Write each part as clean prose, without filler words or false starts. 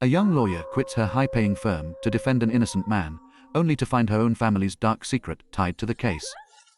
A young lawyer quits her high-paying firm to defend an innocent man, only to find her own family's dark secret tied to the case.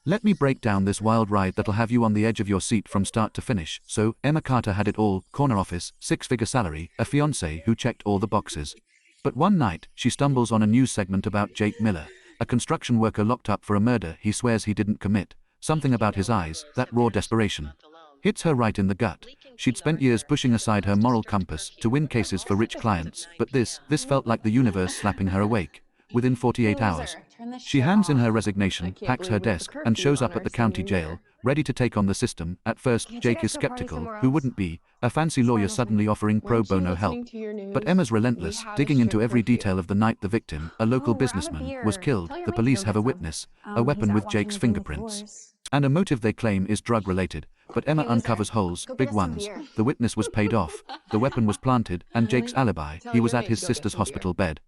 Let me break down this wild ride that'll have you on the edge of your seat from start to finish. So, Emma Carter had it all: corner office, six-figure salary, a fiancé who checked all the boxes. But one night, she stumbles on a news segment about Jake Miller, a construction worker locked up for a murder he swears he didn't commit. Something about his eyes, that raw desperation, hits her right in the gut. She'd spent years pushing aside her moral compass to win cases for rich clients, but this felt like the universe slapping her awake. Within 48 hours, she hands in her resignation, packs her desk, and shows up at the county jail, ready to take on the system. At first, Jake is skeptical. Who wouldn't be? A fancy lawyer suddenly offering pro bono help. But Emma's relentless, digging into every detail of the night the victim, a local businessman, was killed. The police have a witness, a weapon with Jake's fingerprints, and a motive they claim is drug-related. But Emma uncovers holes, big ones. The witness was paid off, the weapon was planted, and Jake's alibi: he was at his sister's hospital bed,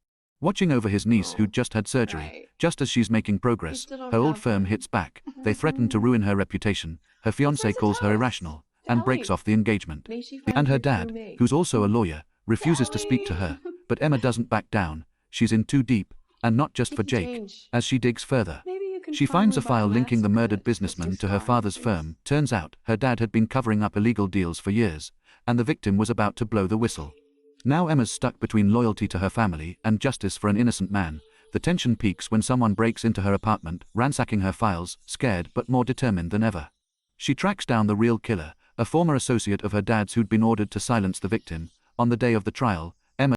watching over his niece who'd just had surgery. Just as she's making progress, her old firm hits back. They threaten to ruin her reputation. Her fiancé calls her irrational and breaks off the engagement. And her dad, who's also a lawyer, refuses to speak to her. But Emma doesn't back down. She's in too deep, and not just for Jake. As she digs further, she finds a file linking the murdered businessman to her father's firm. Turns out, her dad had been covering up illegal deals for years, and the victim was about to blow the whistle. Now Emma's stuck between loyalty to her family and justice for an innocent man. The tension peaks when someone breaks into her apartment, ransacking her files, scared but more determined than ever. She tracks down the real killer, a former associate of her dad's who'd been ordered to silence the victim. On the day of the trial,